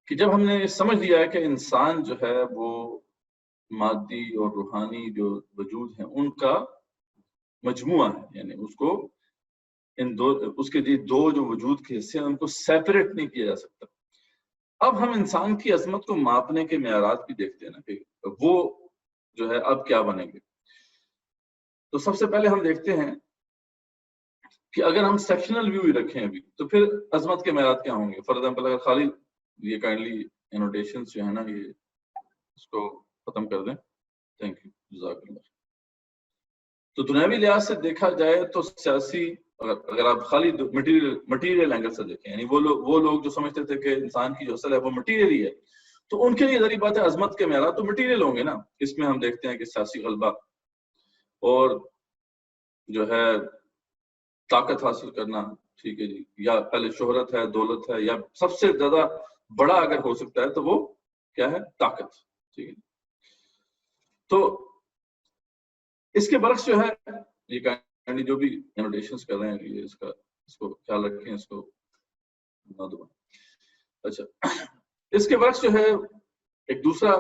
کہ جب ہم نے سمجھ لیا ہے کہ انسان جو ہے وہ مادی اور روحانی جو وجود ہیں ان کا مجموعہ ہے، یعنی اس کو اس کے دو جو وجود کے حصے ہیں ان کو سیپریٹ نہیں کیا جا سکتا. اب ہم انسان کی عظمت کو ماپنے کے معیارات بھی دیکھتے ہیں نا کہ وہ جو ہے اب کیا بنیں گے. تو سب سے پہلے ہم دیکھتے ہیں کہ اگر ہم سیکشنل ویو ہی رکھیں ابھی تو پھر عظمت کے معیارات کیا ہوں گے. فار ایگزامپل اگر خالی یہ کائنڈلی انوٹیشنز جو ہے نا یہ اس کو ختم کر دیں. تھینک یو، جزاک اللہ. تو دنیاوی لحاظ سے دیکھا جائے تو سیاسی اگر آپ خالی مٹیریل اینگل سے دیکھیں، یعنی وہ لوگ جو سمجھتے تھے کہ انسان کی جو اصل ہے وہ مٹیریل ہی ہے، تو ان کے لیے ظاہر بات ہے عظمت کے معیارات تو مٹیریل ہوں گے نا. اس میں ہم دیکھتے ہیں کہ سیاسی غلبہ اور جو ہے طاقت حاصل کرنا، ٹھیک ہے جی، یا پہلے شہرت ہے، دولت ہے، یا سب سے زیادہ بڑا اگر ہو سکتا ہے تو وہ کیا ہے؟ طاقت. ٹھیک ہے. تو اس کے برعکس جو ہے یہ جو بھی انوٹیشنز کر رہے ہیں اس کو خیال رکھیں، اس کو نہ دو. اچھا، اس کے برعکس جو ہے ایک دوسرا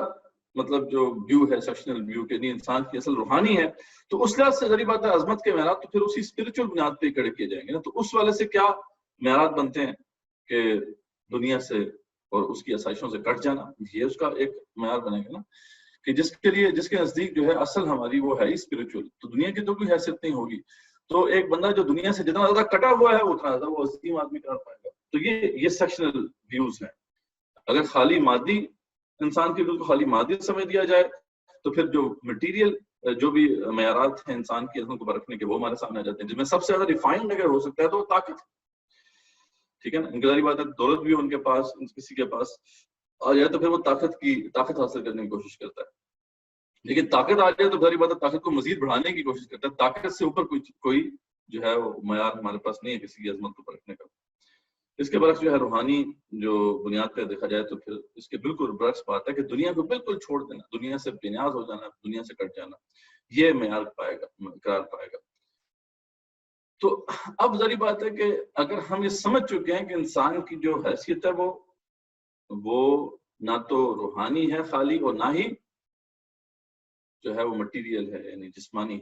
مطلب جو ویو ہے سیکشنل ویو کہ نہیں انسان کی اصل روحانی ہے، تو اس لحاظ سے ذریعہ بات ہے عظمت کے معیارات تو پھر اسی اسپرچل بنیاد پہ کھڑے کیے جائیں گے نا. تو اس والے سے کیا معیارات بنتے ہیں کہ دنیا سے اور اس کی آسائشوں سے کٹ جانا، یہ اس کا ایک معیار بنے گا نا کہ جس کے نزدیک جو ہے اصل ہماری وہ ہے اسپرچل، تو دنیا کی تو کوئی حیثیت نہیں ہوگی. تو ایک بندہ جو دنیا سے جتنا زیادہ کٹا ہوا ہے اتنا زیادہ وہ عظیم آدمی کر پائے گا. تو یہ سیکشنل ویوز ہیں. اگر خالی مادی انسان کے کو خالی مادی سمجھ دیا جائے تو پھر جو مٹیریل جو بھی معیارات ہیں انسان کی عظمت کو پرکھنے کے وہ ہمارے سامنے آ جاتے ہیں، جس میں سب سے زیادہ ریفائنڈ اگر ہو سکتا ہے تو طاقت. ٹھیک ہے نا. انقلابی بات ہے دولت بھی ان کے پاس کسی کے پاس آ جائے تو پھر وہ طاقت حاصل کرنے کی کوشش کرتا ہے. لیکن طاقت آ جائے تو ظاہر بات ہے طاقت کو مزید بڑھانے کی کوشش کرتا ہے. طاقت سے اوپر کوئی جو ہے وہ معیار ہمارے پاس نہیں ہے کسی کی عظمت کو پرکھنے کا. اس کے برعکس جو ہے روحانی جو بنیاد پہ دیکھا جائے تو پھر اس کے بالکل برعکس بات ہے کہ دنیا کو بالکل چھوڑ دینا، دنیا سے بے نیاز ہو جانا، دنیا سے کٹ جانا، یہ معیار قرار پائے گا. تو اب ظاہر بات ہے کہ اگر ہم یہ سمجھ چکے ہیں کہ انسان کی جو حیثیت ہے وہ نہ تو روحانی ہے خالی اور نہ ہی جو ہے وہ مٹیریل ہے یعنی جسمانی،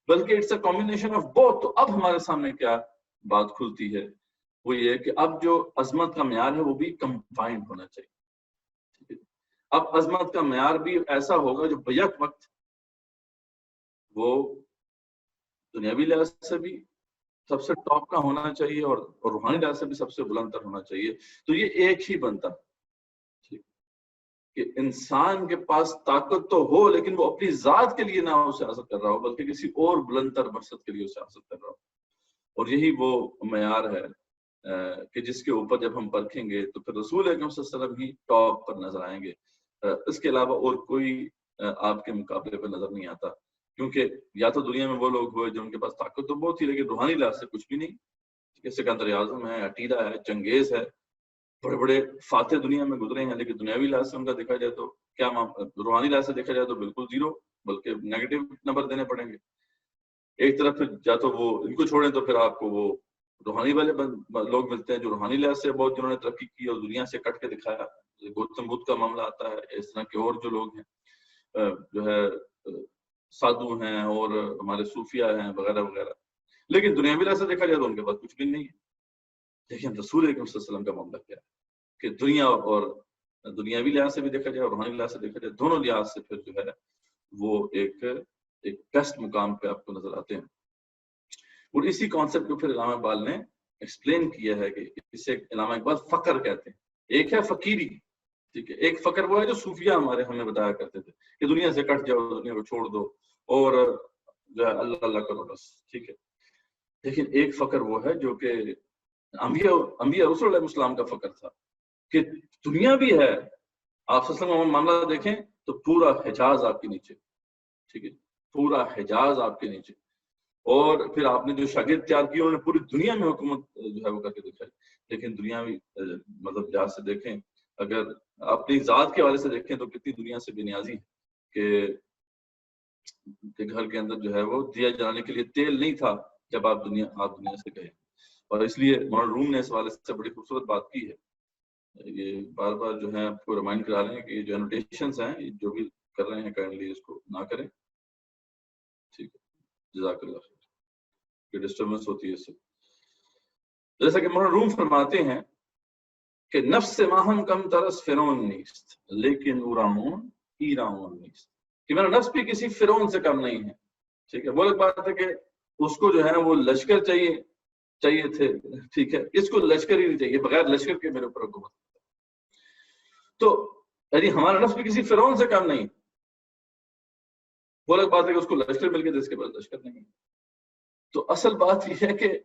بلکہ it's a combination of both. تو اب ہمارے سامنے کیا بات کھلتی ہے وہ یہ کہ اب جو عظمت کا معیار ہے وہ بھی کمبائنڈ ہونا چاہیے. اب عظمت کا معیار بھی ایسا ہوگا جو بیک وقت وہ دنیاوی لحاظ سے بھی سب سے ٹاپ کا ہونا چاہیے اور روحانی لحاظ سے بھی سب سے بلند تر ہونا چاہیے. تو یہ ایک ہی بنتا کہ انسان کے پاس طاقت تو ہو لیکن وہ اپنی ذات کے لیے نہ اسے حاصل کر رہا ہو بلکہ کسی اور بلند تر مقصد کے لیے اسے حاصل کر رہا ہو. اور یہی وہ معیار ہے کہ جس کے اوپر جب ہم پرکھیں گے تو پھر رسول اکرم صلی اللہ علیہ وسلم ہی ٹاپ پر نظر آئیں گے. اس کے علاوہ اور کوئی آپ کے مقابلے پر نظر نہیں آتا، کیونکہ یا تو دنیا میں وہ لوگ ہوئے جو ان کے پاس طاقت تو بہت تھی لیکن روحانی لحاظ سے کچھ بھی نہیں. سکندر اعظم ہے، عٹیلا ہے، چنگیز ہے، بڑے بڑے فاتح دنیا میں گزرے ہیں، لیکن دنیاوی لحاظ سے ان کا دیکھا جائے تو کیا روحانی لحاظ سے دیکھا جائے تو بالکل زیرو، بلکہ نیگیٹو نمبر دینے پڑیں گے. ایک طرف پھر یا تو وہ ان کو چھوڑیں تو پھر آپ کو وہ روحانی والے لوگ ملتے ہیں جو روحانی لحاظ سے بہت جنہوں نے ترقی کی اور دنیا سے کٹ کے دکھایا. گوتم بدھ کا معاملہ آتا ہے، اس طرح کے اور جو لوگ ہیں جو ہے سادھو ہیں اور ہمارے صوفیہ ہیں وغیرہ وغیرہ، لیکن دنیاوی لحاظ سے دیکھا جائے تو ان کے پاس کچھ بھی نہیں ہے. لیکن رسول اکرم صلی اللہ علیہ وسلم کا معاملہ کیا ہے کہ دنیا اور دنیاوی لحاظ سے بھی دیکھا جائے اور روحانی لحاظ سے دیکھا جائے دونوں لحاظ سے پھر جو ہے وہ ایک بیسٹ مقام پہ آپ کو نظر آتے ہیں. اور اسی کانسیپٹ کو پھر علامہ اقبال نے ایکسپلین کیا ہے کہ اسے علامہ اقبال فقر کہتے ہیں. ایک ہے فقیری، ٹھیک ہے، ایک فقر وہ ہے جو صوفیہ ہمیں بتایا کرتے تھے کہ دنیا سے کٹ جاؤ، دنیا کو چھوڑ دو اور جو ہے اللہ اللہ کرو بس، ٹھیک ہے. لیکن ایک فقر وہ ہے جو کہ انبیاء رسول علیہ السلام کا فقر تھا کہ دنیا بھی ہے. آپ صلی اللہ علیہ وسلم معاملہ دیکھیں تو پورا حجاز آپ کے نیچے، ٹھیک ہے، پورا حجاز آپ کے نیچے. اور پھر آپ نے جو شاگرد تیار کیے انہوں نے پوری دنیا میں حکومت جو ہے وہ کر کے دکھائی. لیکن دنیاوی مطلب لحاظ سے دیکھیں، اگر اپنی ذات کے حوالے سے دیکھیں تو کتنی دنیا سے بے نیازی ہے کہ گھر کے اندر جو ہے وہ دیا جلانے کے لیے تیل نہیں تھا جب آپ دنیا سے گئے. اور اس لیے مولانا روم نے اس حوالے سے بڑی خوبصورت بات کی ہے یہ بار بار جو ہے آپ کو ریمائنڈ کرا رہے ہیں کہ یہ جو انوٹیشنز ہیں یہ جو بھی کر رہے ہیں کائنڈلی اس کو نہ کریں. ٹھیک ہے, جزاک اللہ خیر. یہ ڈسٹربنس ہوتی ہے اس سے. جیسا کہ مولانا روم فرماتے ہیں کہ نفس ماہم کم ترس فرعون نیست لیکن اورامون ایرامون نیست, کہ میرا نفس بھی کسی فرعون سے کم نہیں ہے. ٹھیک ہے, وہ ایک بات ہے کہ اس کو جو ہے وہ لشکر چاہیے تھے. ٹھیک ہے, اس کو لشکر ہی نہیں چاہیے, بغیر لشکر کے میرے اوپر حکومت. تو یعنی ہمارا نفس بھی کسی فرعون سے کم نہیں. وہ ایک بات ہے کہ اس کو لشکر مل گیا جس کے پاس لشکر نہیں. تو اصل بات یہ ہے کہ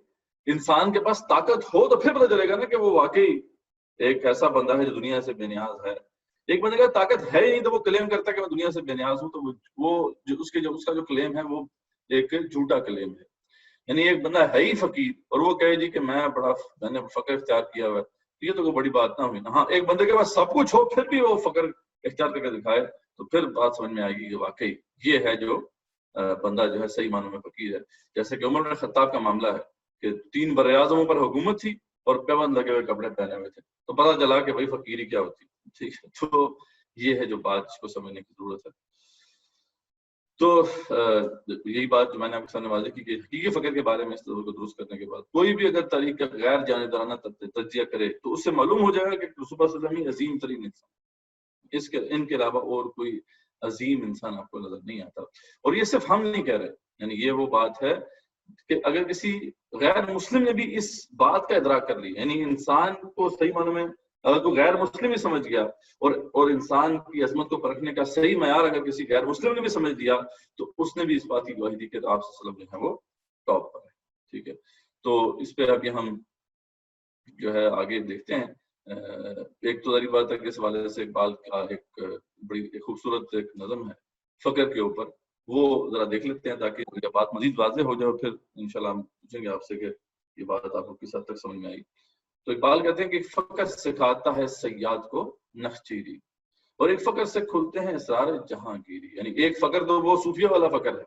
انسان کے پاس طاقت ہو تو پھر پتہ چلے گا نا کہ وہ واقعی ایک ایسا بندہ ہے جو دنیا سے بے نیاز ہے. ایک بندے کا طاقت ہے ہی نہیں تو وہ کلیم کرتا ہے کہ میں دنیا سے بے نیاز ہوں, تو وہ اس کا جو کلیم ہے وہ ایک جھوٹا کلیم ہے. یعنی ایک بندہ ہے ہی فقیر اور وہ کہے جی کہ میں نے فقر اختیار کیا ہوا ہے, یہ تو کوئی بڑی بات نہ ہوئی نا. ہاں, ایک بندے کے پاس سب کچھ ہو پھر بھی وہ فقر اختیار کر کے دکھائے تو پھر بات سمجھ میں آئے گی کہ واقعی یہ ہے جو بندہ جو ہے صحیح معنوں میں فقیر ہے. جیسے کہ عمر بن خطاب کا معاملہ ہے کہ 3 براعظموں پر حکومت تھی اور پیبند لگے ہوئے کپڑے پہنے ہوئے تھے, تو پتہ چلا کہ بھائی فقیری کیا ہوتی. ٹھیک ہے, تو یہ ہے جو بات اس کو سمجھنے کی ضرورت ہے. تو یہی بات جو میں نے آپ کے سامنے واضح کی کہ حقیقی فقر کے بارے میں اس تصور کو درست کرنے کے بعد کوئی بھی اگر تاریخ کا غیر جانبدارانہ تجزیہ کرے تو اس سے معلوم ہو جائے گا کہ رسول اللہ صلی اللہ علیہ وسلم عظیم ترین انسان, ان کے علاوہ اور کوئی عظیم انسان آپ کو نظر نہیں آتا. اور یہ صرف ہم نہیں کہہ رہے, یعنی یہ وہ بات ہے کہ اگر کسی غیر مسلم نے بھی اس بات کا ادراک کر لی, یعنی انسان کو صحیح معنوں میں اگر کوئی غیر مسلم ہی سمجھ گیا اور انسان کی عظمت کو پرکھنے کا صحیح معیار اگر کسی غیر مسلم نے بھی سمجھ لیا تو اس نے بھی اس بات کی گواہی دی کہ آپ صلی اللہ علیہ وسلم جو ہے وہ ٹاپ پر ہے. ٹھیک ہے, تو اس پہ ابھی ہم جو ہے آگے دیکھتے ہیں. ایک تو ظاہر بات ہے کہ اس حوالے سے اقبال کا ایک بڑی خوبصورت ایک نظم ہے فقر کے اوپر, وہ ذرا دیکھ لیتے ہیں تاکہ جب بات مزید واضح ہو جائے پھر انشاءاللہ ہم پوچھیں گے آپ سے کہ یہ بات آپ کو کس حد تک سمجھ میں آئی. تو اقبال کہتے ہیں کہ فقر سکھاتا ہے صیاد کو نخچیری اور ایک فقر سے کھلتے ہیں اسرار جہانگیری. یعنی ایک فقر تو وہ صوفیہ والا فقر ہے,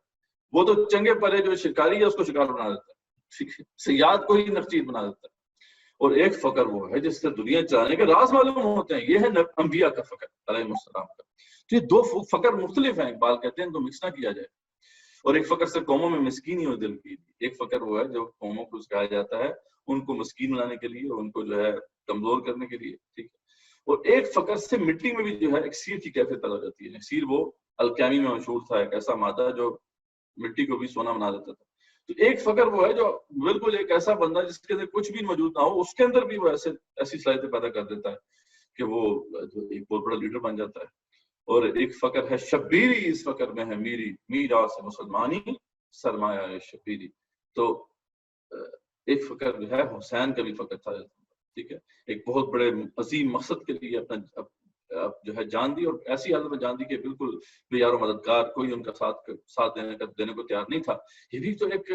وہ تو چنگے پرے جو شکاری ہے اس کو شکار بنا دیتا ہے, صیاد کو ہی نخچیر بنا دیتا ہے. اور ایک فقر وہ ہے جس سے دنیا چلانے کے راز معلوم ہوتے ہیں, یہ ہے انبیاء کا فقر علیہ السلام کا. تو یہ 2 فقر مختلف ہیں. اقبال کہتے ہیں تو مکس نہ کیا جائے. اور ایک فقر سے قوموں میں مسکینی اور دل کی, ایک فقر وہ ہے جو قوموں کو سکھایا جاتا ہے ان کو مسکین بنانے کے لیے, ان کو جو ہے کمزور کرنے کے لیے. ٹھیک ہے, اور ایک فقر سے مٹی میں بھی جو ہے اکسیر کی کیفیت پیدا ہو جاتی ہے. اکسیر وہ الکیمی میں مشہور تھا, ایک ایسا مادہ جو مٹی کو بھی سونا بنا دیتا تھا. تو ایک فقر وہ ہے جو بالکل ایک ایسا بندہ جس کے اندر کچھ بھی موجود نہ ہو اس کے اندر بھی وہ ایسی صلاحیتیں پیدا کر دیتا ہے کہ وہ ایک بہت بڑا لیڈر بن جاتا ہے. اور ایک فقر ہے شبیری, اس فقر میں ہے میراث مسلمانی سرمایہ شبیری. تو ایک فقر جو ہے حسین کا بھی فقر تھا. ٹھیک ہے, ایک بہت بڑے عظیم مقصد کے لیے اپنا جو ہے جان دی, اور ایسی حالت میں جان دی کہ بالکل بے یار و مددگار کوئی ان کا ساتھ دینے کو تیار نہیں تھا. یہ بھی تو ایک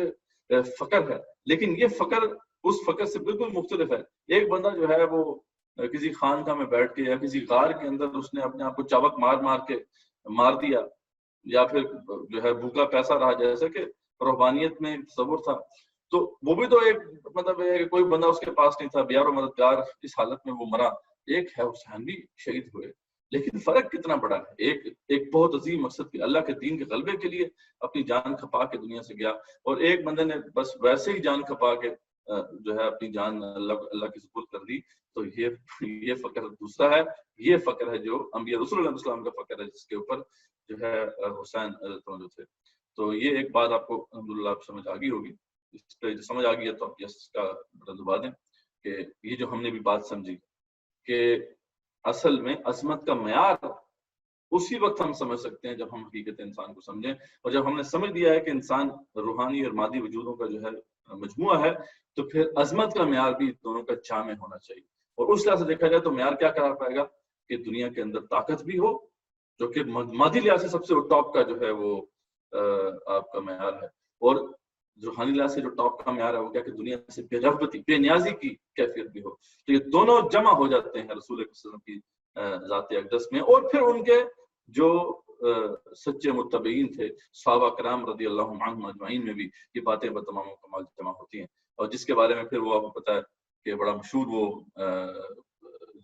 فقر ہے, لیکن یہ فقر اس فقر سے بالکل مختلف ہے. ایک بندہ جو ہے وہ کسی خانقاہ میں بیٹھ کے یا کسی غار کے اندر اس نے اپنے آپ کو چابک مار کے مار دیا, یا پھر جو ہے بھوکا پیسہ رہا جیسے کہ روحانیت میں تصور تھا. تو وہ بھی تو ایک مطلب ہے کہ کوئی بندہ اس کے پاس نہیں تھا, بیار و مددگار اس حالت میں وہ مرا. ایک ہے حسین بھی شہید ہوئے, لیکن فرق کتنا بڑا ہے. ایک بہت عظیم مقصد کے اللہ کے دین کے غلبے کے لیے اپنی جان کھپا کے دنیا سے گیا, اور ایک بندے نے بس ویسے ہی جان کھپا کے جو ہے اپنی جان اللہ کی سپرد کر دی. تو یہ فقر دوسرا ہے. یہ فقر ہے جو انبیاء رسول اللہ علیہ وسلم کا فقر ہے, جس کے اوپر جو ہے حسین جو تھے. تو یہ ایک بات آپ کو الحمدللہ آپ سمجھ آ گئی ہوگی. اس پہ سمجھ آ گئی ہے تو آپ یس کا دبا دیں کہ یہ جو ہم نے بھی بات سمجھی کہ اصل میں عظمت کا معیار اسی وقت ہم سمجھ سکتے ہیں جب ہم حقیقت انسان کو سمجھیں, اور جب ہم نے سمجھ لیا ہے کہ انسان روحانی اور مادی وجودوں کا جو ہے مجموعہ ہے, تو پھر عظمت کا معیار بھی دونوں کا جامع ہونا چاہیے. اور اس لحاظ سے دیکھا جائے تو معیار کیا قرار پائے گا کہ دنیا کے اندر طاقت بھی ہو, جو کہ مادی لحاظ سے سب سے ٹاپ کا جو ہے وہ آپ کا معیار ہے, اور روحانی لحاظ سے جو ٹاپ کا معیار ہے وہ کیا کہ دنیا سے بے رغبتی بے نیازی کی کیفیت بھی ہو. تو یہ دونوں جمع ہو جاتے ہیں رسول اللہ صلی اللہ علیہ وسلم کی ذات اقدس میں, اور پھر ان کے جو سچے متبعین تھے صحابہ کرام رضی اللہ عنہم اجمعین میں بھی یہ باتیں بتمام کمال جمع ہوتی ہیں. اور جس کے بارے میں پھر وہ آپ کو پتا ہے کہ بڑا مشہور وہ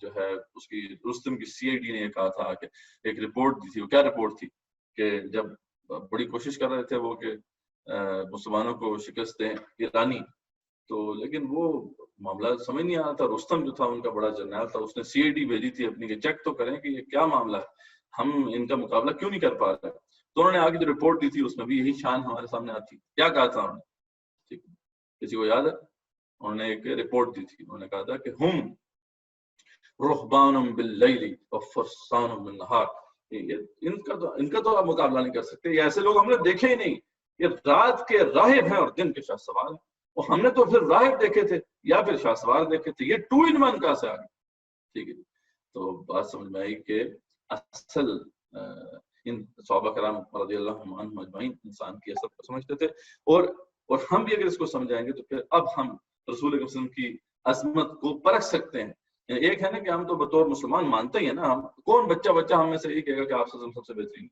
جو ہے اس کی رستم کی CID نے یہ کہا تھا کہ ایک رپورٹ دی تھی. وہ کیا رپورٹ تھی کہ جب بڑی کوشش کر رہے تھے وہ کہ مسلمانوں کو شکست دیں ایرانی, تو لیکن وہ معاملہ سمجھ نہیں آیا تھا. رستم جو تھا ان کا بڑا جرنیل تھا, اس نے CID بھیجی تھی اپنی کہ چیک تو کریں کہ یہ کیا معاملہ ہے, ہم ان کا مقابلہ کیوں نہیں کر پا رہے. تو انہوں نے آگے جو رپورٹ دی تھی اس میں بھی یہی شان ہمارے سامنے آتی. کیا کہا تھا انہوں نے, ٹھیک کسی کو یاد ہے؟ انہوں نے ایک رپورٹ دی تھی, انہوں نے کہا تھا کہ ہم رہبان باللیل وفرسان بالنہار, ان کا تو آپ مقابلہ نہیں کر سکتے. یہ ایسے لوگ ہم نے دیکھے ہی نہیں, یہ رات کے راہب ہیں اور دن کے شاہ سوار ہیں. وہ ہم نے تو پھر راہب دیکھے تھے یا پھر شاہ سوار دیکھے تھے, یہ 2 in 1 کہاں سے آ گئے. ٹھیک ہے, تو بات سمجھ میں آئی کہ اصل ان صحابہ کرام رضی اللہ عنہم اجمعین انسان کی اصل کو سمجھتے تھے. اور ہم بھی اگر اس کو سمجھائیں گے تو پھر اب ہم رسول اکرم صلی اللہ علیہ وسلم کی عظمت کو پرکھ سکتے ہیں. ایک ہے نا کہ ہم تو بطور مسلمان مانتے ہی ہیں نا, ہم کون بچہ ہم میں سے یہ کہے گا کہ آپ سب سے بہترین,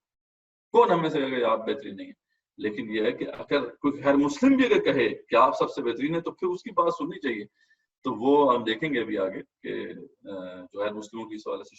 کون ہم میں سے کہے گا کہ آپ بہترین نہیں ہیں. لیکن یہ ہے کہ اگر کوئی غیر مسلم بھی اگر کہے کہ آپ سب سے بہترین ہے تو پھر اس کی بات سننی چاہیے. تو وہ ہم دیکھیں گے ابھی آگے کہ جو غیر مسلموں کی اس حوالے سے